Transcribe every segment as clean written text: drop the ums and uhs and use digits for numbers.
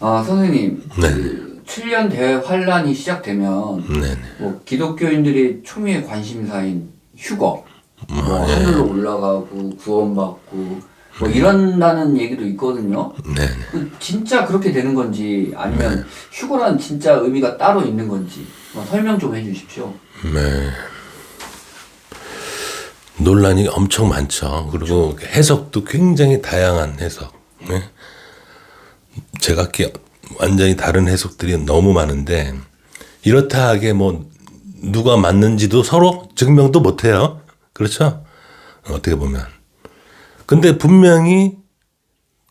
아, 선생님. 네. 그 7년 대환란이 시작되면 네네. 뭐 기독교인들이 초미의 관심사인 휴거, 뭐 네. 하늘로 올라가고 구원받고 뭐 이런다는 얘기도 있거든요. 네네. 진짜 그렇게 되는 건지 아니면 휴거라는 진짜 의미가 따로 있는 건지 설명 좀 해주십시오. 네. 논란이 엄청 많죠. 그리고 해석도 굉장히 다양한 해석. 네? 제가 완전히 다른 해석들이 너무 많은데 이렇다 하게 뭐 누가 맞는지도 서로 증명도 못해요. 그렇죠? 어떻게 보면. 근데 분명히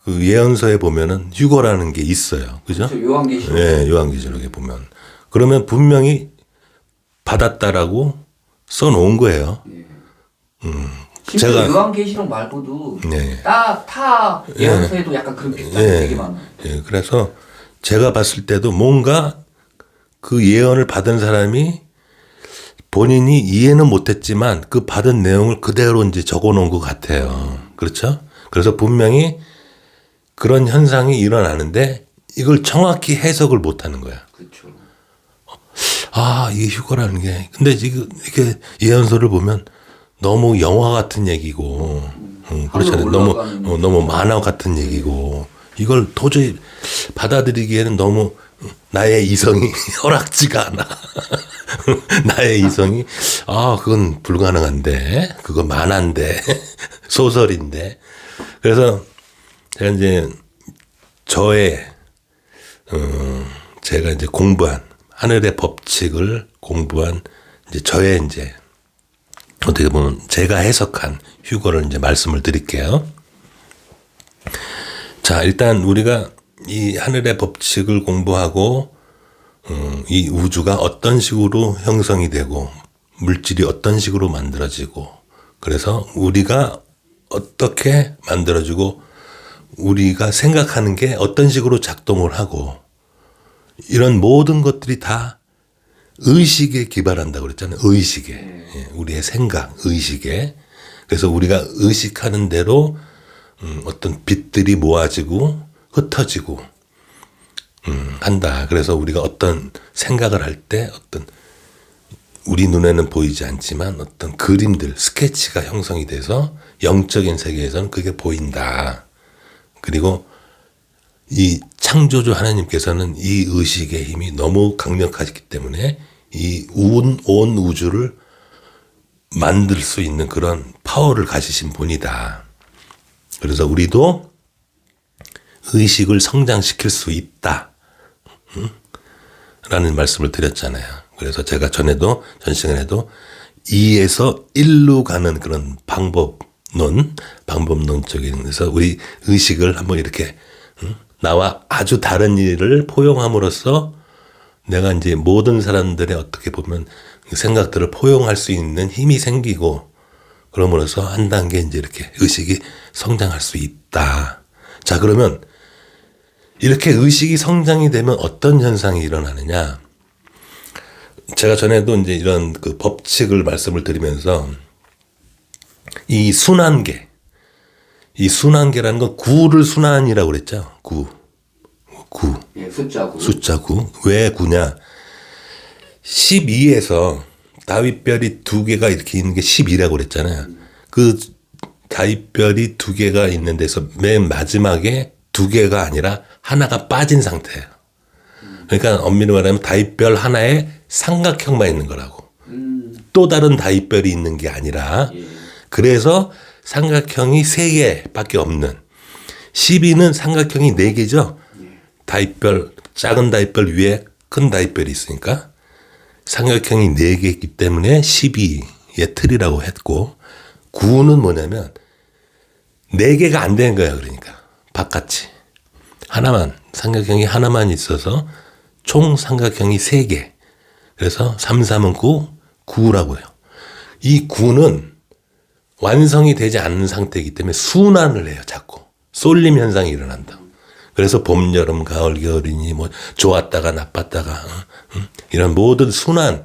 그 예언서에 보면은 휴거라는 게 있어요. 그죠? 요한계시록. 네, 요한계시록에 보면. 그러면 분명히 받았다라고 써놓은 거예요. 심지어 제가- 요한계시록 말고도 네. 타 예언서에도 약간 그런 비슷한 게 되게 많아요. 예, 그래서 제가 봤을 때도 뭔가 그 예언을 받은 사람이 본인이 이해는 못했지만 그 받은 내용을 그대로 이제 적어 놓은 것 같아요. 그렇죠? 그래서 분명히 그런 현상이 일어나는데 이걸 정확히 해석을 못 하는 거야. 그렇죠. 아, 이게 휴거라는 게. 근데 지금 이렇게 예언서를 보면 너무 영화 같은 얘기고, 그렇잖아요. 너무 만화 같은 얘기고, 이걸 도저히 받아들이기에는 너무 나의 이성이 허락지가 않아. 나의 이성이, 그건 불가능한데, 그거 만화인데, 소설인데. 그래서 제가 이제 제가 이제 공부한, 하늘의 법칙을 공부한 저의 이제 어떻게 보면 제가 해석한 휴거를 이제 말씀을 드릴게요. 자, 일단 우리가 이 하늘의 법칙을 공부하고 이 우주가 어떤 식으로 형성이 되고 물질이 어떤 식으로 만들어지고 그래서 우리가 어떻게 만들어지고 우리가 생각하는 게 어떤 식으로 작동을 하고 이런 모든 것들이 다 의식에 기반한다고 그랬잖아요. 의식에. 예, 우리의 생각, 의식에. 그래서 우리가 의식하는 대로 어떤 빛들이 모아지고 흩어지고 한다. 그래서 우리가 어떤 생각을 할 때 어떤 우리 눈에는 보이지 않지만 어떤 그림들, 스케치가 형성이 돼서 영적인 세계에서는 그게 보인다. 그리고 이 창조주 하나님께서는 이 의식의 힘이 너무 강력하기 때문에 이 온 우주를 만들 수 있는 그런 파워를 가지신 분이다. 그래서 우리도 의식을 성장시킬 수 있다. 라는 말씀을 드렸잖아요. 그래서 제가 전 시간에도 2에서 1로 가는 그런 방법론적인 그래서 우리 의식을 한번 이렇게 나와 아주 다른 일을 포용함으로써 내가 이제 모든 사람들의 어떻게 보면 생각들을 포용할 수 있는 힘이 생기고 그럼으로써 한 단계 이제 이렇게 의식이 성장할 수 있다. 자, 그러면 이렇게 의식이 성장이 되면 어떤 현상이 일어나느냐? 제가 전에도 이제 이런 그 법칙을 말씀을 드리면서 이 순환계라는 건 구를 순환이라고 그랬죠. 구. 예, 숫자 9. 왜 9냐? 12에서 다윗별이 2개가 이렇게 있는 게 12라고 그랬잖아요. 그 다윗별이 2개가 있는 데서 맨 마지막에 2개가 아니라 하나가 빠진 상태예요. 그러니까 엄밀히 말하면 다윗별 하나에 삼각형만 있는 거라고. 또 다른 다윗별이 있는 게 아니라 그래서 삼각형이 3개밖에 없는 12는 삼각형이 4개죠. 다윗별, 작은 다윗별 위에 큰 다윗별이 있으니까 삼각형이 4개이기 때문에 12의 틀이라고 했고 9는 뭐냐면 4개가 안 되는 거예요. 그러니까 바깥이 삼각형이 하나만 있어서 총 삼각형이 3개. 그래서 3, 3은 9, 9라고 해요. 이 9는 완성이 되지 않는 상태이기 때문에 순환을 해요. 자꾸 쏠림 현상이 일어난다. 그래서 봄, 여름, 가을, 겨울이니 뭐 좋았다가 나빴다가 이런 모든 순환은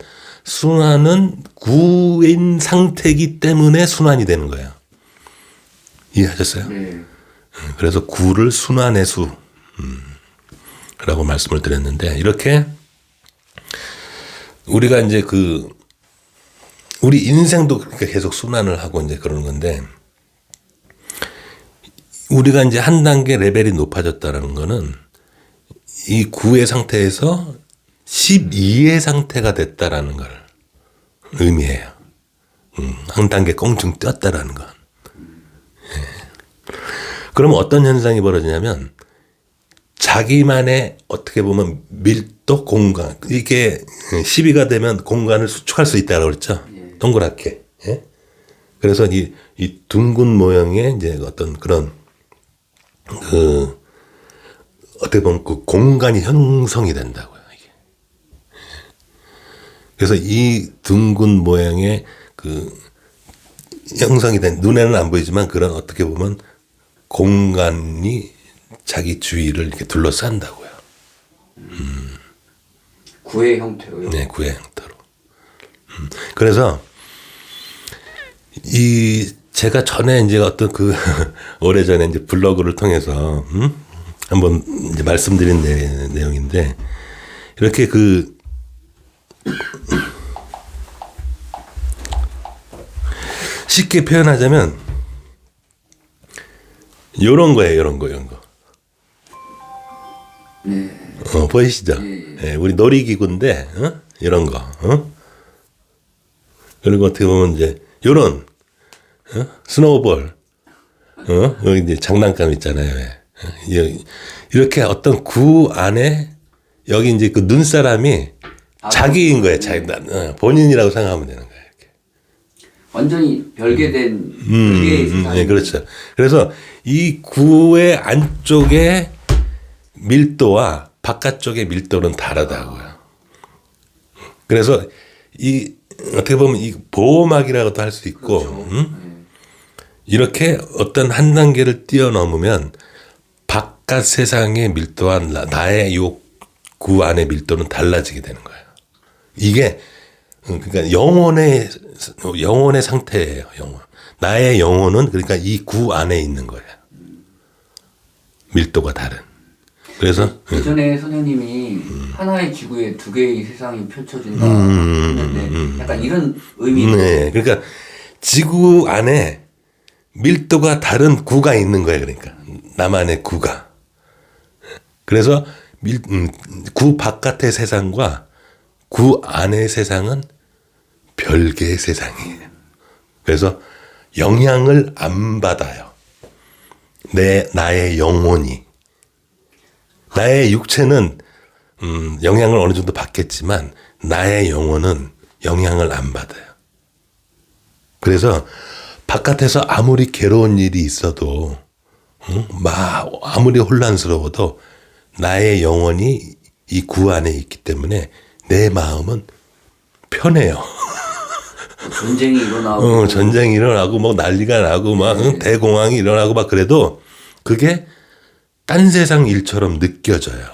9인 상태이기 때문에 순환이 되는 거예요. 이해하셨어요? 네. 그래서 9를 순환의 수 라고 말씀을 드렸는데, 이렇게 우리가 이제 우리 인생도 그렇게 계속 순환을 하고 이제 그러는 건데, 우리가 이제 한 단계 레벨이 높아졌다는 거는 이 9의 상태에서 12의 상태가 됐다라는 걸 의미해요. 한 단계 껑충 뛰었다라는 건. 예. 그러면 어떤 현상이 벌어지냐면 자기만의 어떻게 보면 밀도 공간, 이게 12가 되면 공간을 수축할 수 있다고 그랬죠. 동그랗게. 예? 그래서 이 둥근 모양의 이제 어떤 그런 어떻게 보면 그 공간이 형성이 된다고요, 이게. 그래서 이 둥근 모양의 형성이 된, 눈에는 안 보이지만 그런 어떻게 보면 공간이 자기 주위를 이렇게 둘러싼다고요. 구의 형태로요? 네, 구의 형태로. 그래서 제가 전에 이제 어떤 오래전에 이제 블로그를 통해서, 한번 이제 말씀드린 내용인데, 이렇게 쉽게 표현하자면, 요런 거예요, 이런 거. 네. 보이시죠? 네, 우리 놀이기구인데, 이런 거, 그리고 어떻게 보면 이제, 요런, 스노우볼, 여기 이제 장난감 있잖아요. 이렇게 어떤 구 안에, 여기 이제 그 눈사람이 자기인 거예요. 본인이라고 생각하면 되는 거예요. 이렇게. 완전히 별개된, 별개의 세상. 네, 그렇죠. 그래서 이 구의 안쪽에 밀도와 바깥쪽의 밀도는 다르다고요. 그래서 어떻게 보면 이 보호막이라고도 할 수 있고, 그렇죠. 이렇게 어떤 한 단계를 뛰어넘으면 바깥 세상의 밀도와 나의 요 구 안의 밀도는 달라지게 되는 거예요. 이게 그러니까 영혼의 상태예요. 영혼. 나의 영혼은 그러니까 이 구 안에 있는 거예요. 밀도가 다른. 그래서 예전에 선생님이 하나의 지구에 두 개의 세상이 펼쳐진다 했는데 약간 이런 의미. 네, 그러니까 지구 안에 밀도가 다른 구가 있는 거예요. 그러니까 나만의 구가. 그래서 구 바깥의 세상과 구 안의 세상은 별개의 세상이에요. 그래서 영향을 안 받아요. 나의 영혼이. 나의 육체는 영향을 어느 정도 받겠지만 나의 영혼은 영향을 안 받아요. 그래서 바깥에서 아무리 괴로운 일이 있어도 아무리 혼란스러워도 나의 영혼이 이 구 안에 있기 때문에 내 마음은 편해요. 전쟁이 일어나고 전쟁이 일어나고 막 난리가 나고 막 대공황이 일어나고 막 그래도 그게 딴 세상 일처럼 느껴져요.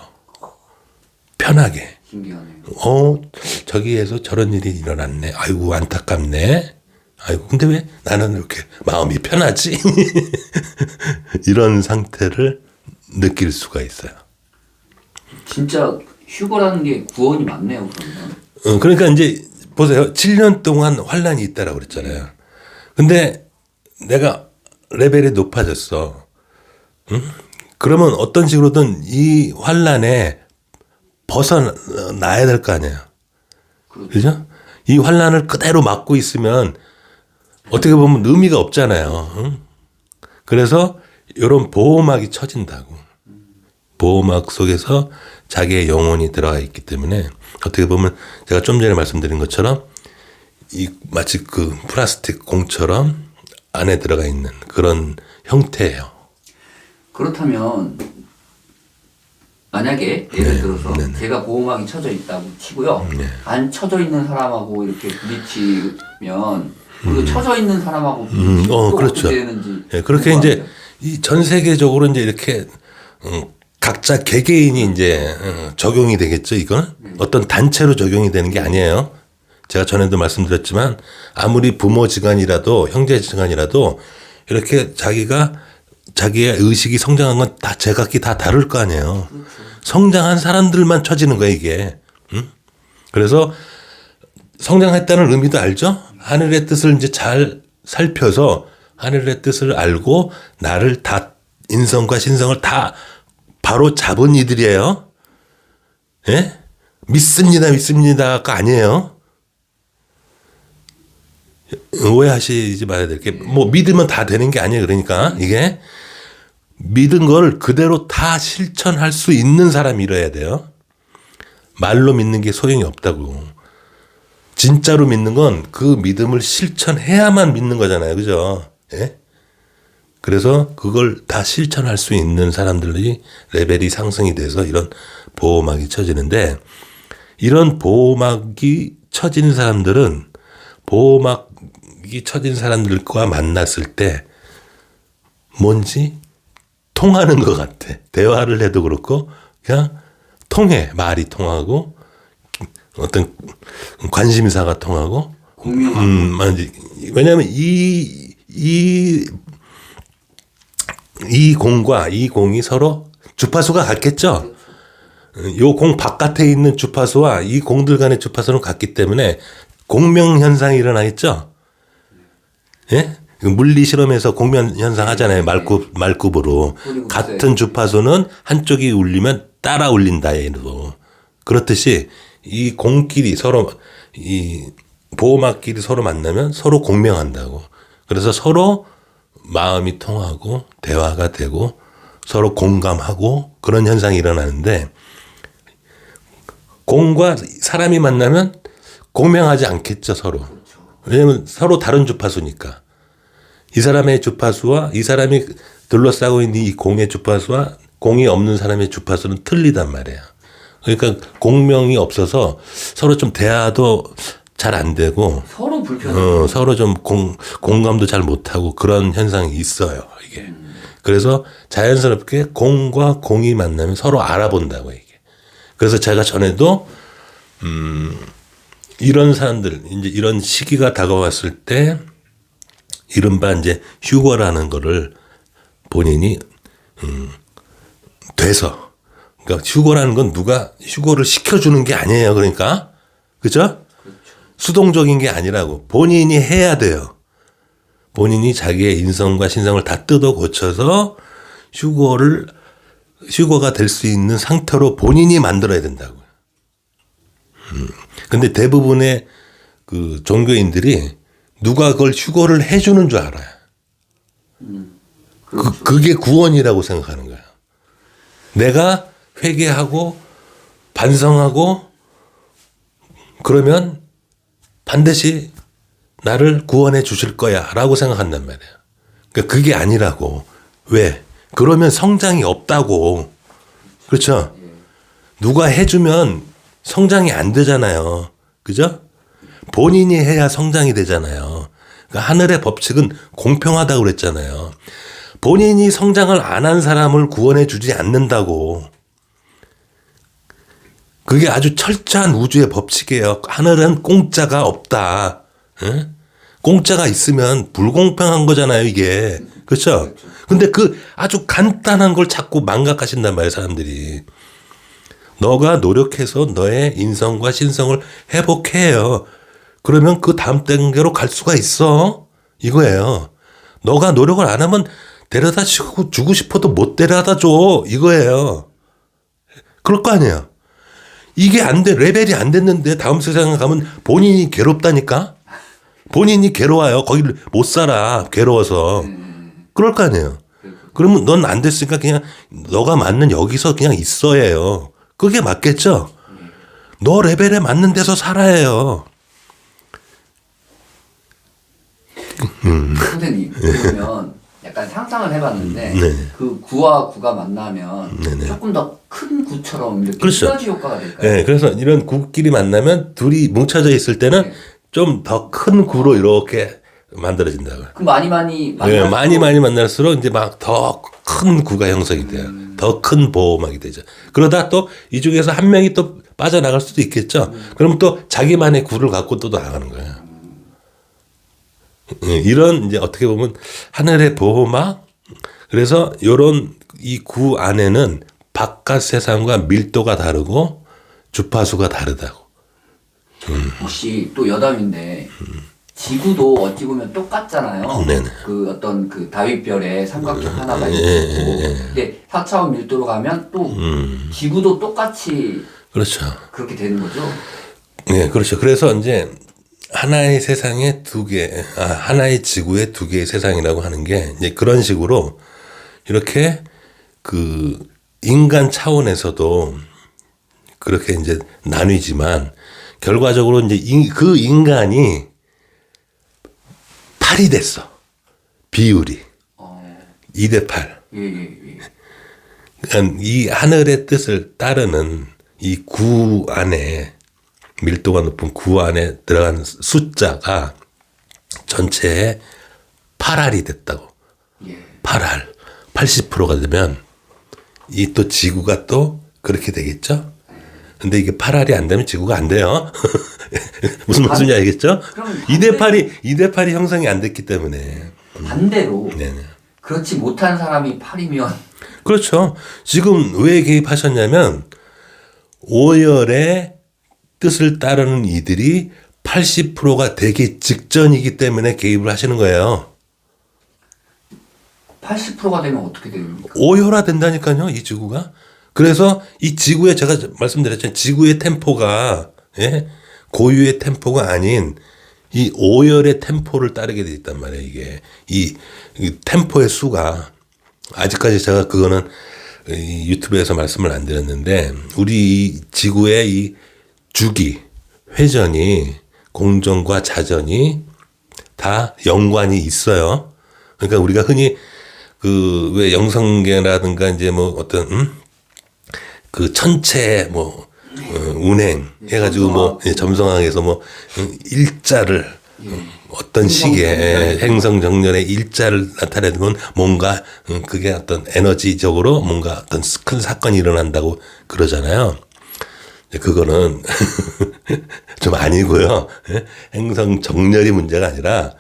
편하게. 신기하네요. 저기에서 저런 일이 일어났네. 아이고 안타깝네. 아이고 근데 왜 나는 이렇게 마음이 편하지? 이런 상태를 느낄 수가 있어요. 진짜 휴거라는 게 구원이 맞네요. 그러면. 그러니까 이제 보세요. 7년 동안 환란이 있다라고 그랬잖아요. 근데 내가 레벨이 높아졌어. 그러면 어떤 식으로든 이 환란에 벗어나야 될 거 아니에요. 그죠? 이 환란을 그대로 막고 있으면 어떻게 보면 의미가 없잖아요. 그래서 이런 보호막이 쳐진다고. 보호막 속에서 자기의 영혼이 들어가 있기 때문에 어떻게 보면 제가 좀 전에 말씀드린 것처럼 마치 그 플라스틱 공처럼 안에 들어가 있는 그런 형태예요. 그렇다면 만약에 예를 들어서 제가 보호막이 쳐져 있다고 치고요. 안 쳐져 있는 사람하고 이렇게 부딪히면 그리고 쳐져 있는 사람하고 부딪히면 또 그렇죠. 어떻게 되는지. 네, 그렇게 이제 이 전 세계적으로 이제 이렇게 각자 개개인이 이제 적용이 되겠죠. 이건 어떤 단체로 적용이 되는 게 아니에요. 제가 전에도 말씀드렸지만 아무리 부모지간이라도 형제지간이라도 이렇게 자기가 자기의 의식이 성장한 건 다 제각기 다 다를 거 아니에요. 그렇죠. 성장한 사람들만 처지는 거야 이게. 응? 그래서 성장했다는 의미도 알죠? 하늘의 뜻을 이제 잘 살펴서 하늘의 뜻을 알고 나를 다 인성과 신성을 다 바로 잡은 이들이에요. 예? 믿습니다가 아니에요. 오해하시지 말아야 될 게, 뭐 믿으면 다 되는 게 아니에요. 그러니까 이게 믿은 걸 그대로 다 실천할 수 있는 사람이 이뤄야 돼요. 말로 믿는 게 소용이 없다고. 진짜로 믿는 건 그 믿음을 실천해야만 믿는 거잖아요. 그죠? 예? 그래서 그걸 다 실천할 수 있는 사람들이 레벨이 상승이 돼서 이런 보호막이 쳐지는데, 이런 보호막이 쳐진 사람들은 보호막이 쳐진 사람들과 만났을 때 뭔지 통하는 것 같아. 대화를 해도 그렇고 그냥 통해. 말이 통하고 어떤 관심사가 통하고. 왜냐하면 이 공과 이 공이 서로 주파수가 같겠죠. 요 공 바깥에 있는 주파수와 이 공들 간의 주파수는 같기 때문에 공명 현상이 일어나겠죠. 예? 물리 실험에서 공명 현상 하잖아요. 말굽으로. 같은 주파수는 한쪽이 울리면 따라 울린다. 얘도. 그렇듯이 이 공끼리 서로 이 보호막끼리 서로 만나면 서로 공명한다고. 그래서 서로 마음이 통하고 대화가 되고 서로 공감하고 그런 현상이 일어나는데, 공과 사람이 만나면 공명하지 않겠죠, 서로. 왜냐하면 서로 다른 주파수니까. 이 사람의 주파수와 이 사람이 둘러싸고 있는 이 공의 주파수와 공이 없는 사람의 주파수는 틀리단 말이에요. 그러니까 공명이 없어서 서로 좀 대화도 잘 안 되고 서로 불편해요. 서로 좀 공감도 잘 못하고 그런 현상이 있어요, 이게. 그래서 자연스럽게 공과 공이 만나면 서로 알아본다고, 이게. 그래서 제가 전에도 이런 사람들, 이제 이런 시기가 다가왔을 때 이른바 이제 휴거라는 거를 본인이 돼서, 그러니까 휴거라는 건 누가 휴거를 시켜주는 게 아니에요. 그러니까 그죠? 수동적인 게 아니라고. 본인이 해야 돼요. 본인이 자기의 인성과 신성을 다 뜯어 고쳐서 휴거가 될 수 있는 상태로 본인이 만들어야 된다고요. 근데 대부분의 그 종교인들이 누가 그걸 휴거를 해주는 줄 알아요. 그게 구원이라고 생각하는 거예요. 내가 회개하고 반성하고 그러면 반드시 나를 구원해 주실 거야 라고 생각한단 말이에요. 그러니까 그게 아니라고. 왜? 그러면 성장이 없다고. 그렇죠? 누가 해주면 성장이 안 되잖아요. 그죠? 본인이 해야 성장이 되잖아요. 그러니까 하늘의 법칙은 공평하다고 그랬잖아요. 본인이 성장을 안 한 사람을 구원해 주지 않는다고. 그게 아주 철저한 우주의 법칙이에요. 하늘은 공짜가 없다. 응? 공짜가 있으면 불공평한 거잖아요, 이게. 그렇죠? 근데 그 아주 간단한 걸 자꾸 망각하신단 말이에요, 사람들이. 너가 노력해서 너의 인성과 신성을 회복해요. 그러면 그 다음 단계로 갈 수가 있어. 이거예요. 너가 노력을 안 하면 데려다 주고 싶어도 못 데려다 줘. 이거예요. 그럴 거 아니에요. 이게 안 돼. 레벨이 안 됐는데 다음 세상에 가면 본인이 괴롭다니까? 본인이 괴로워요. 거기를 못 살아. 괴로워서. 그럴 거 아니에요. 그러면 넌 안 됐으니까 그냥 너가 맞는 여기서 그냥 있어야 해요. 그게 맞겠죠? 너 레벨에 맞는 데서 살아야 해요. 선생님, 그러면 약간 상상을 해봤는데 그 구와 구가 만나면 조금 더 큰 구처럼 이렇게 그렇죠. 시너지 효과가 될까요? 네, 그래서 이런 구끼리 만나면 둘이 뭉쳐져 있을 때는 좀 더 큰 구로 이렇게 만들어진다고요. 그 많이 만날수록 네, 많이 만날수록 이제 막 더 큰 구가 형성이 돼요. 더 큰 보호막이 되죠. 그러다 또 이 중에서 한 명이 또 빠져나갈 수도 있겠죠. 그럼 또 자기만의 구를 갖고 또 나가는 거예요. 이런 이제 어떻게 보면 하늘의 보호막, 그래서 요런 이 구 안에는 바깥 세상과 밀도가 다르고 주파수가 다르다고. 혹시 또 여담인데 지구도 어찌 보면 똑같잖아요. 네네. 그 어떤 그 다윗별의 삼각형 하나가 있고, 근데 4차원 밀도로 가면 또 지구도 똑같이 그렇죠. 그렇게 되는 거죠. 네, 그렇죠. 그래서 이제 하나의 세상에 두 개, 하나의 지구에 두 개의 세상이라고 하는 게 이제 그런 식으로 이렇게 그 인간 차원에서도 그렇게 이제 나뉘지만 결과적으로 이제 그 인간이 8이 됐어. 비율이. 2대 8. 예, 예, 예. 그러니까 이 하늘의 뜻을 따르는 이 구 안에 밀도가 높은 구 안에 들어가는 숫자가 전체에 8알이 됐다고. 예. 8알. 80%가 되면 이 또 지구가 또 그렇게 되겠죠? 근데 이게 8알이 안 되면 지구가 안 돼요. 무슨 말씀인지 알겠죠? 2대 8이 형성이 안 됐기 때문에. 반대로 네네. 그렇지 못한 사람이 8이면 그렇죠. 지금 왜 개입하셨냐면 오열의 뜻을 따르는 이들이 80%가 되기 직전이기 때문에 개입을 하시는 거예요. 80%가 되면 어떻게 됩니까? 오열화 된다니까요, 이 지구가. 그래서 이 지구에 제가 말씀드렸잖아요. 지구의 템포가, 예? 고유의 템포가 아닌 이 오열의 템포를 따르게 돼 있단 말이에요, 이게. 이 템포의 수가. 아직까지 제가 그거는 이 유튜브에서 말씀을 안 드렸는데, 우리 이 지구의 이 주기, 회전이, 공전과 자전이 다 연관이 있어요. 그러니까 우리가 흔히 그 왜 영성계라든가 이제 뭐 어떤 그 천체 뭐 운행 해가지고 뭐 점성학에서 뭐 일자를 어떤 시기에 행성 정렬의 일자를 나타내면 뭔가 그게 어떤 에너지적으로 뭔가 어떤 큰 사건이 일어난다고 그러잖아요. 그거는 좀 아니고요. 행성 정렬이 문제가 아니라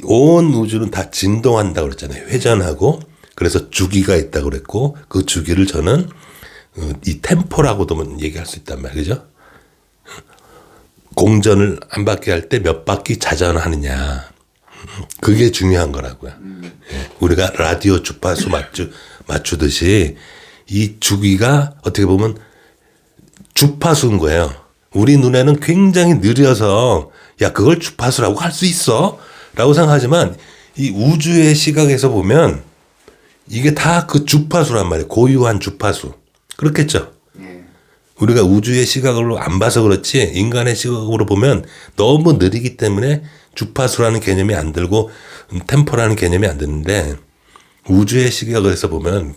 온 우주는 다 진동한다고 그랬잖아요. 회전하고. 그래서 주기가 있다고 그랬고 그 주기를 저는 이 템포라고도 얘기할 수 있단 말이죠. 공전을 한 바퀴 할 때 몇 바퀴 자전하느냐. 그게 중요한 거라고요. 우리가 라디오 주파수 맞추듯이 이 주기가 어떻게 보면 주파수인 거예요. 우리 눈에는 굉장히 느려서 야 그걸 주파수라고 할 수 있어? 라고 생각하지만 이 우주의 시각에서 보면 이게 다 그 주파수란 말이에요. 고유한 주파수. 그렇겠죠? 예. 우리가 우주의 시각으로 안 봐서 그렇지 인간의 시각으로 보면 너무 느리기 때문에 주파수라는 개념이 안 들고 템포라는 개념이 안 드는데 우주의 시각에서 보면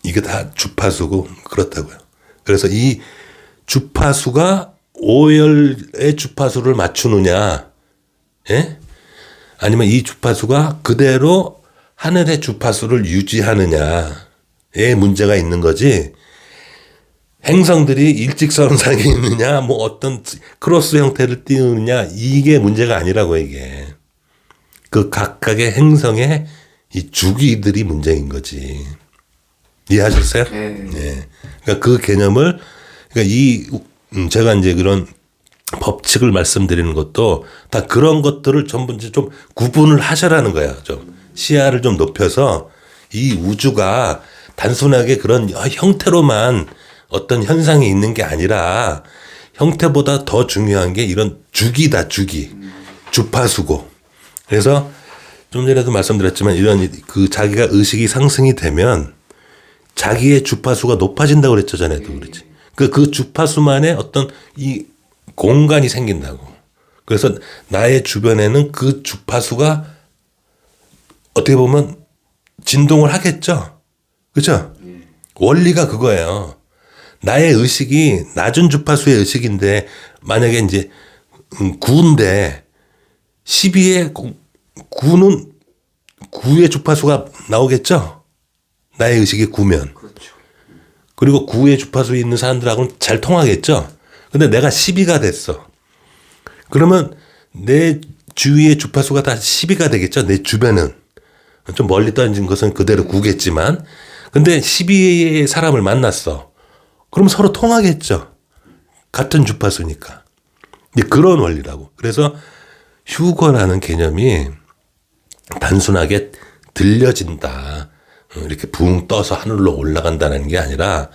이게 다 주파수고 그렇다고요. 그래서 이 주파수가 오열의 주파수를 맞추느냐, 예? 아니면 이 주파수가 그대로 하늘의 주파수를 유지하느냐에 문제가 있는 거지. 행성들이 일직선상에 있느냐, 뭐 어떤 크로스 형태를 띄우느냐 이게 문제가 아니라고 이게. 그 각각의 행성의 이 주기들이 문제인 거지. 이해하셨어요? 네. 그러니까 그 개념을 그러니까 제가 이제 그런 법칙을 말씀드리는 것도 다 그런 것들을 전부 이제 좀 구분을 하셔라는 거예요. 좀 시야를 좀 높여서 이 우주가 단순하게 그런 형태로만 어떤 현상이 있는 게 아니라 형태보다 더 중요한 게 이런 주기다, 주기. 주파수고. 그래서 좀 전에도 말씀드렸지만 이런 그 자기가 의식이 상승이 되면 자기의 주파수가 높아진다고 그랬죠. 전에도 그렇지. 그 주파수만의 어떤 이 공간이 생긴다고. 그래서 나의 주변에는 그 주파수가 어떻게 보면 진동을 하겠죠. 그렇죠? 원리가 그거예요. 나의 의식이 낮은 주파수의 의식인데 만약에 이제 9인데 12의 9는 9의 주파수가 나오겠죠. 나의 의식이 9면. 그렇죠. 그리고 9의 주파수 있는 사람들하고는 잘 통하겠죠. 근데 내가 12가 됐어. 그러면 내 주위의 주파수가 다 12가 되겠죠. 내 주변은. 좀 멀리 던진 것은 그대로 구겠지만, 근데 12의 사람을 만났어. 그럼 서로 통하겠죠. 같은 주파수니까. 근데 그런 원리라고. 그래서 휴거라는 개념이 단순하게 들려진다. 이렇게 붕 떠서 하늘로 올라간다는 게 아니라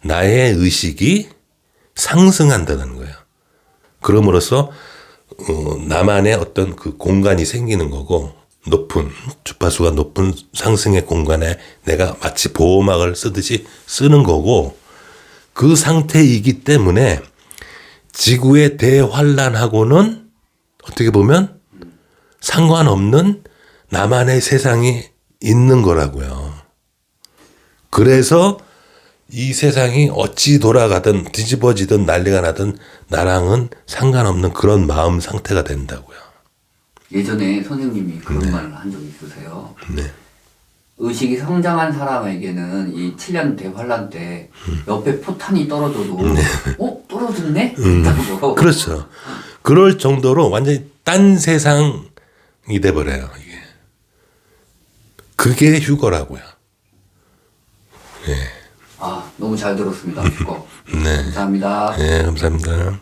나의 의식이 상승한다는 거예요. 그럼으로써 나만의 어떤 그 공간이 생기는 거고, 높은 주파수가 높은 상승의 공간에 내가 마치 보호막을 쓰듯이 쓰는 거고, 그 상태이기 때문에 지구의 대환란하고는 어떻게 보면 상관없는 나만의 세상이 있는 거라고요. 그래서 이 세상이 어찌 돌아가든 뒤집어지든 난리가 나든 나랑은 상관없는 그런 마음 상태가 된다고요. 예전에 선생님이 그런 말을 한 적이 있으세요. 네. 의식이 성장한 사람에게는 이 7년 대환란 때 옆에 포탄이 떨어져도 떨어졌네? 했다고. 그렇죠. 그럴 정도로 완전히 딴 세상이 돼버려요. 이게. 그게 휴거라고요. 네. 아, 너무 잘 들었습니다. 휴거. 네. 감사합니다. 네, 감사합니다.